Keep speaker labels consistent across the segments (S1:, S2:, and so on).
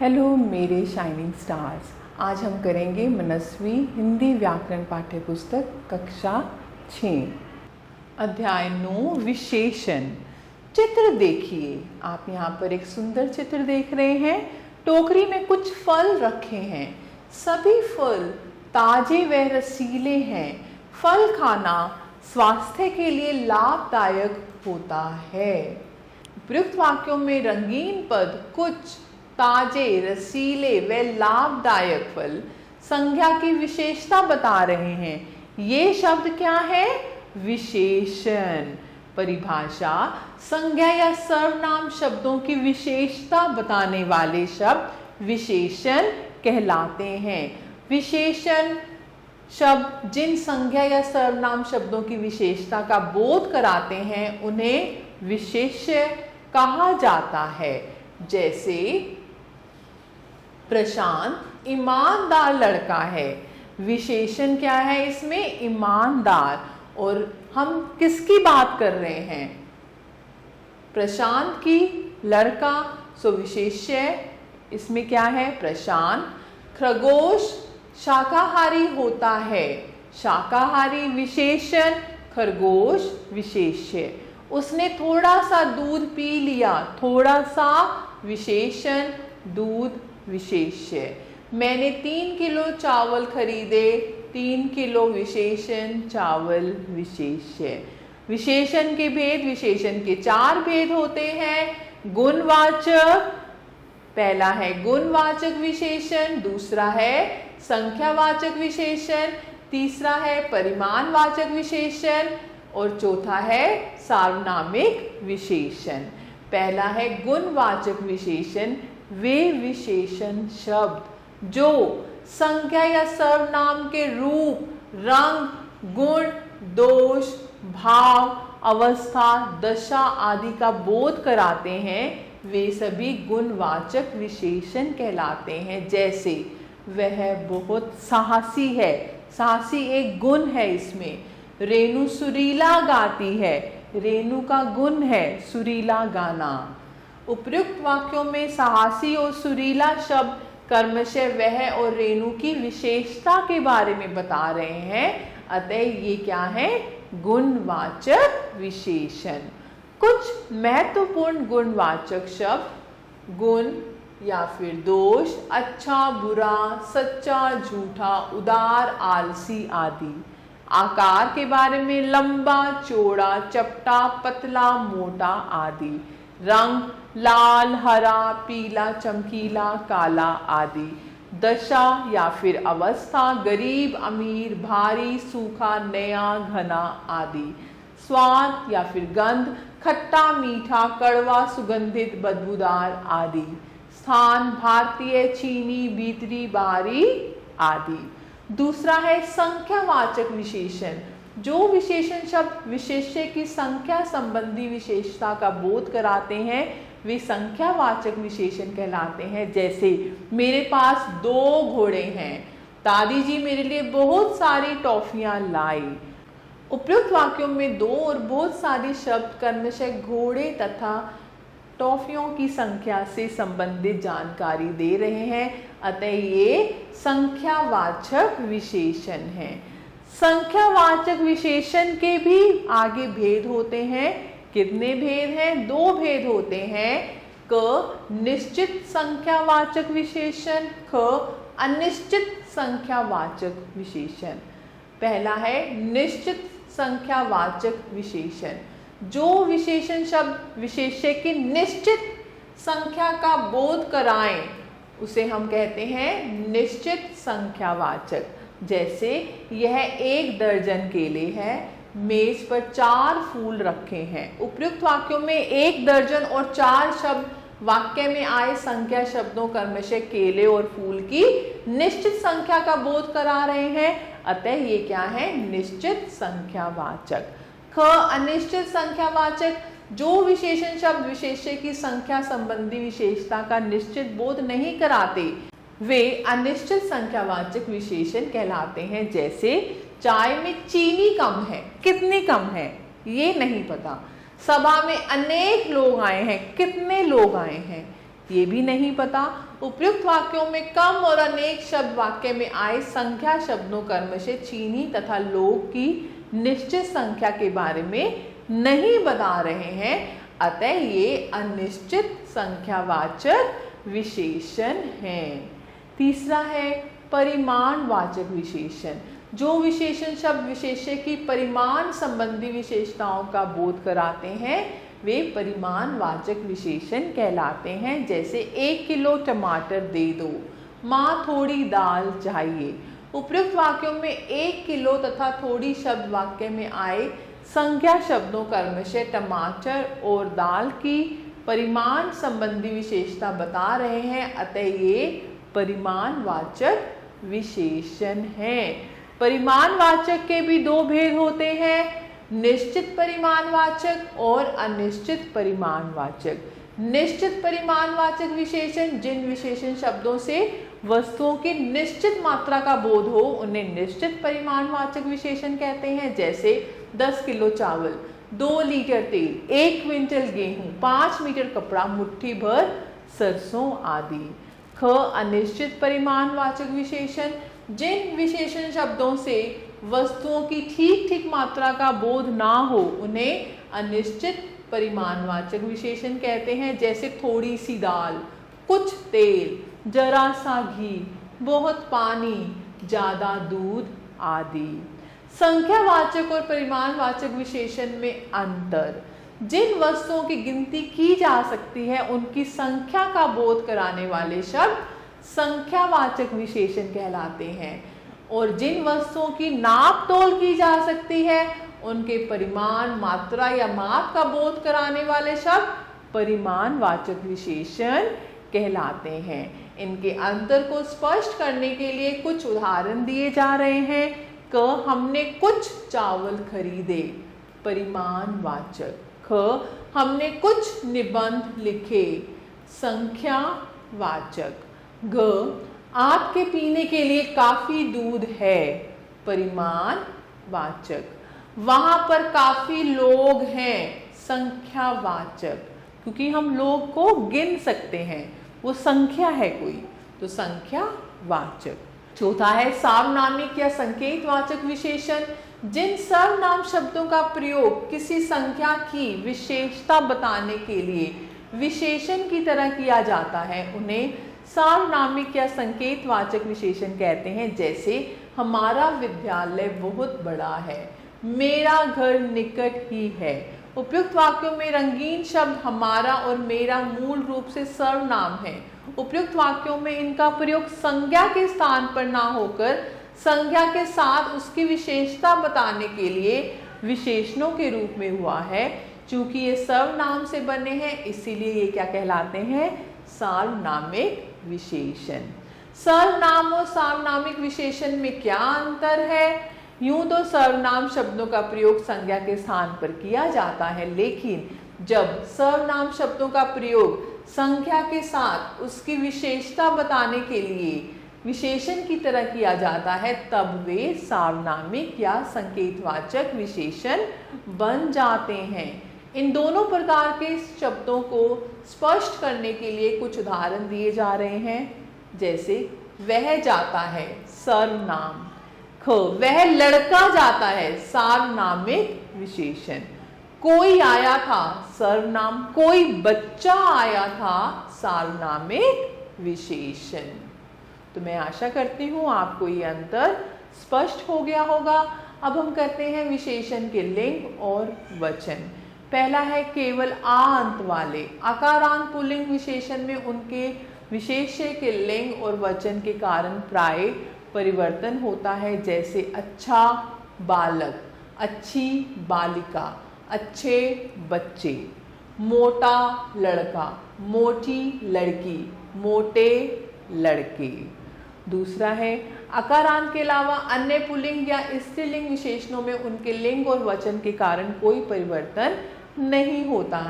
S1: Hello मेरे shining stars. आज हम करेंगे मनस्वी हिंदी व्याकरण पाठ्य पुस्तक कक्षा 6 अध्याय 9 विशेषण। चित्र देखिए, आप यहाँ पर एक सुंदर चित्र देख रहे हैं। टोकरी में कुछ फल रखे हैं। सभी फल ताजे व रसीले हैं। फल खाना स्वास्थ्य के लिए लाभदायक होता है। उपयुक्त वाक्यों में रंगीन पद कुछ ताजे रसीले व लाभदायक फल संज्ञा की विशेषता बता रहे हैं। ये शब्द क्या है? विशेषण। परिभाषा: संज्ञा या सर्वनाम शब्दों की विशेषता बताने वाले शब्द विशेषण कहलाते हैं। विशेषण शब्द जिन संज्ञा या सर्वनाम शब्दों की विशेषता का बोध कराते हैं उन्हें विशेष्य कहा जाता है। जैसे प्रशांत ईमानदार लड़का है। विशेषण क्या है इसमें? ईमानदार। और हम किसकी बात कर रहे हैं? प्रशांत की, लड़का, सो विशेष्य इसमें क्या है? प्रशांत। खरगोश शाकाहारी होता है। शाकाहारी विशेषण, खरगोश विशेष्य। उसने थोड़ा सा दूध पी लिया। थोड़ा सा विशेषण, दूध विशेष्य। मैंने 3 किलो चावल खरीदे। 3 किलो विशेषण, चावल विशेष्य। विशेषण के भेद, विशेषण के 4 भेद होते हैं। गुणवाचक, पहला है गुणवाचक विशेषण, दूसरा है संख्यावाचक विशेषण, तीसरा है परिमाणवाचक विशेषण और चौथा है सार्वनामिक विशेषण। पहला है गुणवाचक विशेषण। वे विशेषण शब्द जो संज्ञा या सर्वनाम के रूप, रंग, गुण, दोष, भाव, अवस्था, दशा आदि का बोध कराते हैं, वे सभी गुणवाचक विशेषण कहलाते हैं। जैसे वह बहुत साहसी है। साहसी एक गुण है इसमें। रेणु सुरीला गाती है। रेणु का गुण है सुरीला गाना। उपयुक्त वाक्यों में साहसी और सुरीला शब्द कर्मशः वह और रेणु की विशेषता के बारे में बता रहे हैं। अतः ये क्या है? गुणवाचक विशेषण। कुछ महत्वपूर्ण गुणवाचक शब्द गुण या फिर दोष: अच्छा, बुरा, सच्चा, झूठा, उदार, आलसी आदि। आकार के बारे में लंबा, चौड़ा, चपटा, पतला, मोटा आदि। रंग: लाल, हरा, पीला, चमकीला, काला आदि। दशा या फिर अवस्था: गरीब, अमीर, भारी, सूखा, नया, घना आदि। स्वाद या फिर गंध: खट्टा, मीठा, कड़वा, सुगंधित, बदबूदार आदि। स्थान: भारतीय, चीनी, भीतरी, बाहरी आदि। दूसरा है संख्यावाचक विशेषण। जो विशेषण शब्द विशेष्य की संख्या संबंधी विशेषता का बोध कराते हैं वे संख्यावाचक विशेषण कहलाते हैं। जैसे मेरे पास 2 घोड़े हैं। दादी जी मेरे लिए बहुत सारी टॉफियां लाई। उपयुक्त वाक्यों में 2 और बहुत सारी शब्द कर्मशः घोड़े तथा टॉफियों की संख्या से संबंधित जानकारी दे रहे हैं। अतः ये संख्यावाचक विशेषण है। संख्यावाचक विशेषण के भी आगे भेद होते हैं। कितने भेद हैं? 2 भेद होते हैं। क निश्चित संख्यावाचक विशेषण, ख अनिश्चित संख्यावाचक विशेषण। पहला है निश्चित संख्यावाचक विशेषण। जो विशेषण शब्द विशेष्य की निश्चित संख्या का बोध कराएं उसे हम कहते हैं निश्चित संख्यावाचक। जैसे यह 1 दर्जन केले हैं। मेज पर 4 फूल रखे हैं। उपयुक्त वाक्यों में 1 दर्जन और 4 शब्द वाक्य में आए संख्या शब्दों कर्मशः केले और फूल की निश्चित संख्या का बोध करा रहे हैं। अतः ये क्या है? निश्चित संख्यावाचक। ख अनिश्चित संख्यावाचक। जो विशेषण शब्द विशेष्य की संख्या संबंधी विशेषता का निश्चित बोध नहीं कराते वे अनिश्चित संख्यावाचक विशेषण कहलाते हैं। जैसे चाय में चीनी कम है। कितनी कम है ये नहीं पता। सभा में अनेक लोग आए हैं। कितने लोग आए हैं ये भी नहीं पता। उपयुक्त वाक्यों में कम और अनेक शब्द वाक्य में आए संख्या शब्दों कर्मशः चीनी तथा लोग की निश्चित संख्या के बारे में नहीं बता रहे हैं, अतः ये अनिश्चित संख्यावाचक विशेषण हैं। तीसरा है परिमाणवाचक विशेषण। जो विशेषण शब्द विशेष्य की परिमाण संबंधी विशेषताओं का बोध कराते हैं वे परिमाणवाचक विशेषण कहलाते हैं। जैसे 1 किलो टमाटर दे दो, माँ थोड़ी दाल चाहिए। उपयुक्त वाक्यों में 1 किलो तथा थोड़ी शब्द वाक्य में आए संख्या शब्दों कर्मशः टमाटर और दाल की परिमाण संबंधी विशेषता बता रहे हैं, अतः ये परिमाणवाचक विशेषण हैं। परिमाणवाचक के भी दो भेद होते हैं, निश्चित परिमाणवाचक और अनिश्चित परिमाणवाचक। निश्चित परिमाणवाचक विशेषण जिन विशेषण शब्दों से वस्तुओं की निश्चित मात्रा का बोध हो उन्हें निश्चित परिमाणवाचक विशेषण कहते हैं। जैसे 10 किलो चावल, 2 लीटर तेल, 1 क्विंटल गेहूं, 5 मीटर कपड़ा, मुट्ठी भर सरसों आदि। ख अनिश्चित परिमाणवाचक विशेषण जिन विशेषण शब्दों से वस्तुओं की ठीक ठीक मात्रा का बोध ना हो उन्हें अनिश्चित परिमाणवाचक विशेषण कहते हैं। जैसे थोड़ी सी दाल, कुछ तेल, जरा सा घी, बहुत पानी, ज्यादा दूध आदि। संख्यावाचक और परिमाणवाचक विशेषण में अंतर। जिन वस्तुओं की गिनती की जा सकती है उनकी संख्या का बोध कराने वाले शब्द संख्यावाचक विशेषण कहलाते हैं, और जिन वस्तुओं की नाप तोल की जा सकती है उनके परिमाण, मात्रा या माप का बोध कराने वाले शब्द परिमाणवाचक विशेषण कहलाते हैं। इनके अंतर को स्पष्ट करने के लिए कुछ उदाहरण दिए जा रहे हैं। क हमने कुछ चावल खरीदे, परिमाणवाचक। ख हमने कुछ निबंध लिखे, संख्यावाचक। ग आपके पीने के लिए काफी दूध है, परिमाणवाचक। वहां पर काफी लोग हैं, संख्यावाचक, क्योंकि हम लोग को गिन सकते हैं, वो संख्या है कोई, तो संख्यावाचक। चौथा है सार्वनामिक या संकेतवाचक विशेषण। जिन सर्वनाम शब्दों का प्रयोग किसी संख्या की विशेषता बताने के लिए विशेषण की तरह किया जाता है उन्हें सार्वनामिक या संकेतवाचक विशेषण कहते हैं। जैसे हमारा विद्यालय बहुत बड़ा है, मेरा घर निकट ही है। उपयुक्त वाक्यों में रंगीन शब्द हमारा और मेरा मूल रूप से सर्वनाम है। उपयुक्त वाक्यों में इनका प्रयोग संज्ञा के स्थान पर ना होकर संज्ञा के साथ उसकी विशेषता बताने के लिए विशेषणों के रूप में हुआ है। चूंकि ये सर्वनाम से बने हैं इसीलिए ये क्या कहलाते हैं, सार्वनामिक विशेषण। सर्वनाम और सार्वनामिक विशेषण में क्या अंतर है? यूं तो सर्वनाम शब्दों का प्रयोग संज्ञा के स्थान पर किया जाता है, लेकिन जब सर्वनाम शब्दों का प्रयोग संख्या के साथ उसकी विशेषता बताने के लिए विशेषण की तरह किया जाता है तब वे सार्वनामिक या संकेतवाचक विशेषण बन जाते हैं। इन दोनों प्रकार के शब्दों को स्पष्ट करने के लिए कुछ उदाहरण दिए जा रहे हैं। जैसे वह जाता है, सर्वनाम। ख वह लड़का जाता है, सार्वनामिक विशेषण। कोई आया था, सर्वनाम। कोई बच्चा आया था, सार्वनामिक विशेषण। तो मैं आशा करती हूँ आपको ये अंतर स्पष्ट हो गया होगा। अब हम करते हैं विशेषण के लिंग और वचन। पहला है केवल आ अंत वाले। आकारांत पुल्लिंग विशेषण में उनके विशेष्य के लिंग और वचन के कारण प्राय परिवर्तन होता है। जैसे अच्छा बालक, अच्छी बालिका, अच्छे बच्चे। मोटा लड़का, मोटी लड़की, मोटे लड़के। दूसरा है आकारांत के अलावा अन्य पुल्लिंग या स्त्रीलिंग विशेषणों में उनके लिंग और वचन के कारण कोई परिवर्तन नहीं होता।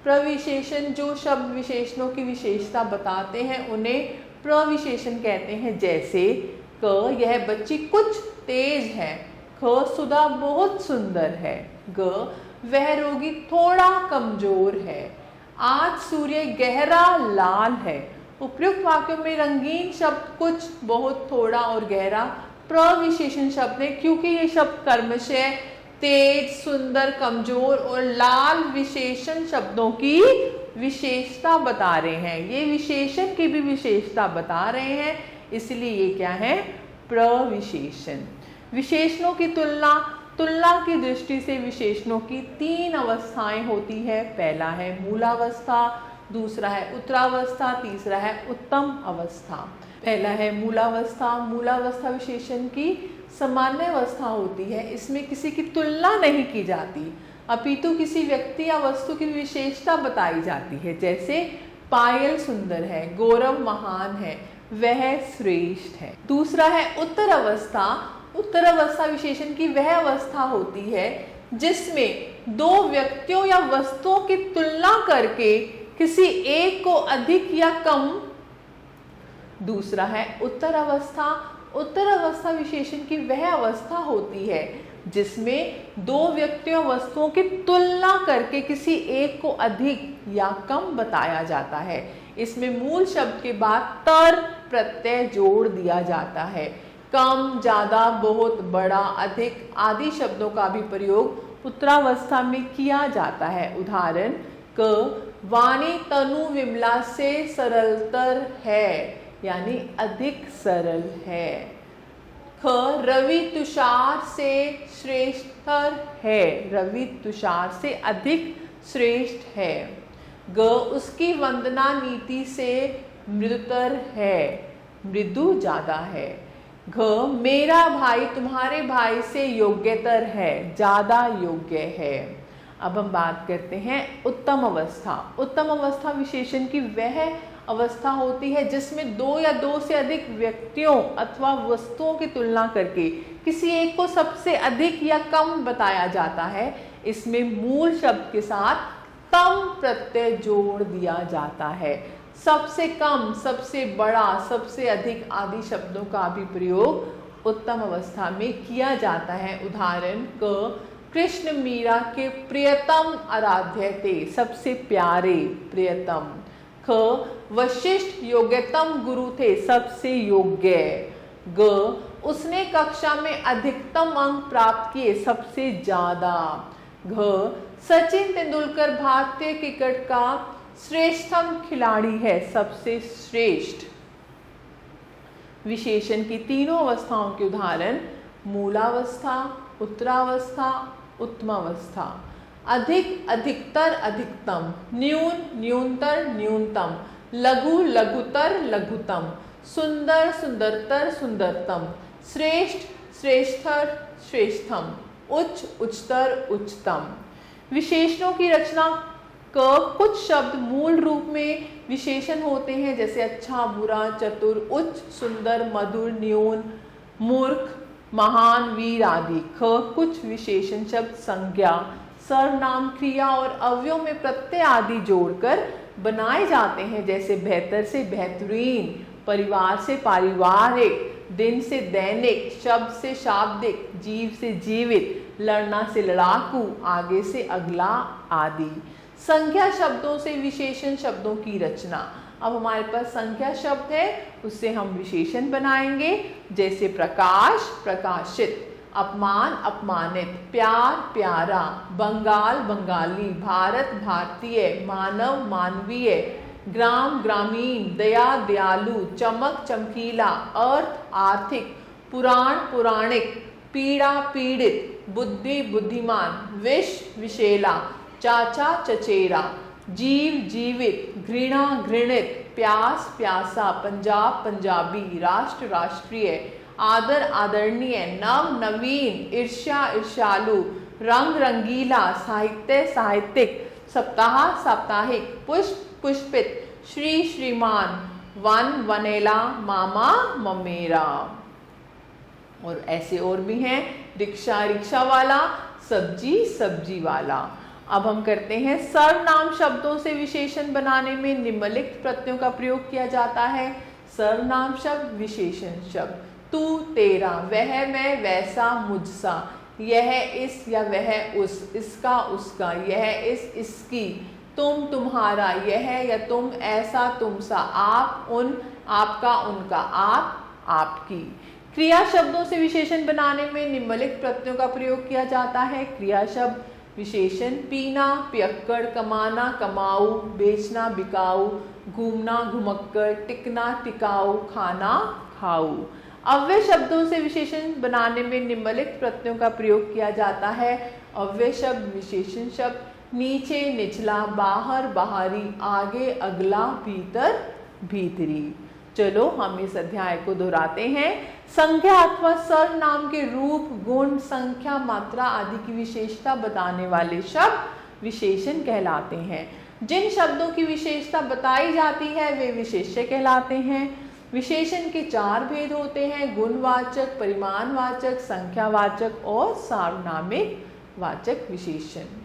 S1: प्रविशेषण जो शब्द विशेषणों की विशेषता बताते हैं उन्हें प्रविशेषण कहते हैं। जैसे क यह बच्ची कुछ तेज है, ख सुधा बहुत सुंदर है, ग वह रोगी थोड़ा कमजोर है, आज सूर्य गहरा लाल है। उपयुक्त वाक्यों में रंगीन शब्द कुछ, बहुत, थोड़ा और गहरा प्रविशेषण शब्द है, क्योंकि ये शब्द कर्मशः, तेज, सुंदर, कमजोर और लाल विशेषण शब्दों की विशेषता बता रहे हैं। ये विशेषण की भी विशेषता बता रहे हैं, इसलिए ये क्या है? प्रविशेषण। विशेषणों की तुलना की दृष्टि से विशेषणों की 3 अवस्थाएं होती है। पहला है मूलावस्था, दूसरा है उत्तरावस्था, तीसरा है उत्तम अवस्था। पहला है मूलावस्था। मूलावस्था विशेषण की सामान्य अवस्था होती है, इसमें किसी की तुलना नहीं की जाती, अपितु किसी व्यक्ति या वस्तु की विशेषता बताई जाती है। जैसे पायल सुंदर है, गौरव महान है, वह श्रेष्ठ है। दूसरा है उत्तर अवस्था। उत्तर अवस्था विशेषण की वह अवस्था होती है जिसमें 2 व्यक्तियों या वस्तुओं की तुलना करके किसी एक को अधिक या कम। दूसरा है उत्तर अवस्था। उत्तर अवस्था विशेषण की वह अवस्था होती है जिसमें 2 व्यक्तियों वस्तुओं की तुलना करके किसी एक को अधिक या कम बताया जाता है। इसमें मूल शब्द के बाद तर प्रत्यय जोड़ दिया जाता है। कम, ज्यादा, बहुत, बड़ा, अधिक आदि शब्दों का भी प्रयोग उत्तरावस्था में किया जाता है। उदाहरण क वाणी तनु विमला से सरलतर है, यानी अधिक सरल है। ख रवि तुषार से श्रेष्ठतर है, रवि तुषार से अधिक श्रेष्ठ है। ग उसकी वंदना नीति से मृदुतर है, मृदु ज्यादा है। घ मेरा भाई तुम्हारे भाई से योग्यतर है, ज्यादा योग्य है। अब हम बात करते हैं उत्तम अवस्था। उत्तम अवस्था विशेषण की वह अवस्था होती है जिसमें 2 या 2 से अधिक व्यक्तियों अथवा वस्तुओं की तुलना करके किसी एक को सबसे अधिक या कम बताया जाता है। इसमें मूल शब्द के साथ तम प्रत्यय जोड़ दिया जाता है। सबसे कम, सबसे बड़ा, सबसे अधिक आदि शब्दों का भी प्रयोग उत्तम अवस्था में किया जाता है। उदाहरण क कृष्ण मीरा के प्रियतम आराध्य थे, सबसे प्यारे, प्रियतम। ख वशिष्ठ योग्यतम गुरु थे, सबसे योग्य। ग उसने कक्षा में अधिकतम अंक प्राप्त किए, सबसे ज्यादा। घ सचिन तेंदुलकर भारतीय क्रिकेट का श्रेष्ठतम खिलाड़ी है, सबसे श्रेष्ठ। विशेषण की 3 अवस्थाओं के उदाहरण मूलावस्था, उत्तरावस्था, उत्तमावस्था। अधिक, अधिकतर, अधिकतम। न्यून, न्यूनतर, न्यूनतम। लघु, लघुतर, लघुतम। सुंदर, सुंदरतर, सुंदरतम। श्रेष्ठ, श्रेष्ठतर, श्रेष्ठतम। उच्च, उच्चतर, उच्चतम। विशेषणों की रचना क कुछ शब्द मूल रूप में विशेषण होते हैं, जैसे अच्छा, बुरा, चतुर, उच्च, सुंदर, मधुर, न्यून, मूर्ख, महान, वीर आदि। ख कुछ विशेषण शब्द संज्ञा, सर्वनाम, क्रिया और अवयव में प्रत्यय आदि जोड़कर बनाए जाते हैं, जैसे बेहतर से बेहतरीन, परिवार से पारिवारिक, दिन से दैनिक, शब्द से शाब्दिक, जीव से जीवित, लड़ना से लड़ाकू, आगे से अगला आदि। संख्या शब्दों से विशेषण शब्दों की रचना। अब हमारे पास संख्या शब्द है, उससे हम विशेषण बनाएंगे, जैसे प्रकाश, प्रकाशित, अपमान, अपमानित, प्यार, प्यारा, बंगाल, बंगाली, भारत, भारतीय, मानव, मानवीय, ग्राम, ग्रामीण, दया, दयालु, चमक, चमकीला, अर्थ, आर्थिक, पुराण, पुराणिक, पीड़ा, पीड़ित, बुद्धि, बुद्धिमान, विष, विषेला, चाचा, चचेरा, जीव, जीवित, घृणा, घृणित, प्यास, प्यासा, पंजाब, पंजाबी, राष्ट्र, राष्ट्रीय, आदर, आदरणीय, नव, नवीन, ईर्ष्या, ईर्ष्यालु, रंग, रंगीला, साहित्य, साहित्यिक, सप्ताह, साप्ताहिक, पुष्प, पुष्पित, श्री, श्रीमान, वन, वनेला, मामा, ममेरा। और ऐसे और भी हैं, रिक्शा, रिक्शा वाला, सब्जी, सब्जी वाला। अब हम करते हैं सर्वनाम शब्दों से विशेषण बनाने में निम्नलिखित प्रत्ययों का प्रयोग किया जाता है। सर्वनाम शब्द, विशेषण शब्द। तू, तेरा, वह, मैं, वैसा, मुझसा, यह, इस या वह, उस, इसका, उसका, यह, इस, इसकी, तुम, तुम्हारा, यह या तुम, ऐसा, तुम सा, आप, उन, आपका, उनका, आप, आपकी। क्रिया शब्दों से विशेषण बनाने में निम्नलिखित प्रत्ययों का प्रयोग किया जाता है। क्रिया शब्द विशेषण पीना, पियक्कड़, कमाना, कमाऊ, बेचना, बिकाऊ, घूमना, घुमक्कड़, टिकना, टिकाऊ, खाना, खाऊ। अव्यय शब्दों से विशेषण बनाने में निम्नलिखित प्रत्ययों का प्रयोग किया जाता है। अव्यय शब्द विशेषण शब्द नीचे, निचला, बाहर, बाहरी, आगे, अगला, भीतर, भीतरी। चलो हम इस अध्याय को दोहराते हैं। संज्ञा अथवा सर्वनाम के रूप, गुण, संख्या, मात्रा आदि की विशेषता बताने वाले शब्द विशेषण कहलाते हैं। जिन शब्दों की विशेषता बताई जाती है वे विशेष्य कहलाते हैं। विशेषण के 4 भेद होते हैं, गुणवाचक, परिमाणवाचक, संख्यावाचक और सार्वनामिक वाचक विशेषण।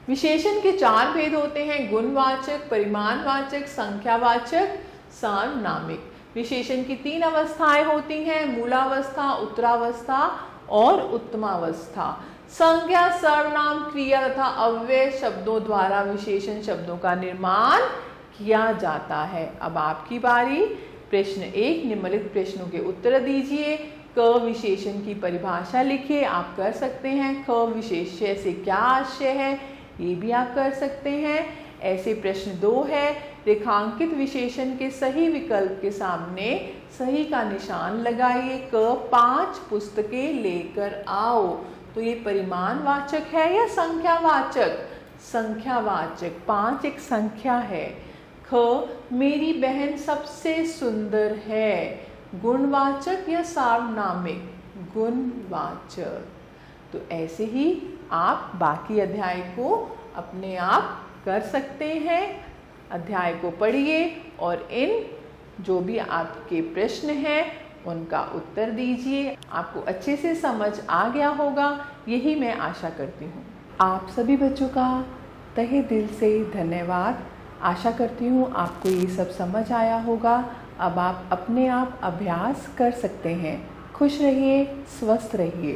S1: विशेषण के 4 भेद होते हैं, गुणवाचक, परिमाणवाचक, संख्यावाचक, सार्वनामिक। विशेषण की 3 अवस्थाएं होती हैं, मूलावस्था, उत्तरावस्था और उत्तमावस्था। संज्ञा, सर्वनाम, क्रिया तथा अव्यय शब्दों द्वारा विशेषण शब्दों का निर्माण किया जाता है। अब आपकी बारी। प्रश्न 1, निम्नलिखित प्रश्नों के उत्तर दीजिए। क विशेषण की परिभाषा लिखिए, आप कर सकते हैं। ख विशेष्य से क्या आशय है, ये भी आप कर सकते हैं। ऐसे प्रश्न 2 है, रेखांकित विशेषण के सही विकल्प के सामने सही का निशान लगाइए। क 5 पुस्तकें लेकर आओ, तो ये परिमाणवाचक है या संख्यावाचक? संख्यावाचक। 5 एक संख्या है। ख मेरी बहन सबसे सुंदर है, गुणवाचक या सार्वनामिक? गुणवाचक। तो ऐसे ही आप बाकी अध्याय को अपने आप कर सकते हैं। अध्याय को पढ़िए और इन जो भी आपके प्रश्न हैं उनका उत्तर दीजिए। आपको अच्छे से समझ आ गया होगा, यही मैं आशा करती हूँ। आप सभी बच्चों का तहे दिल से धन्यवाद। आशा करती हूँ आपको ये सब समझ आया होगा। अब आप अपने आप अभ्यास कर सकते हैं। खुश रहिए, स्वस्थ रहिए।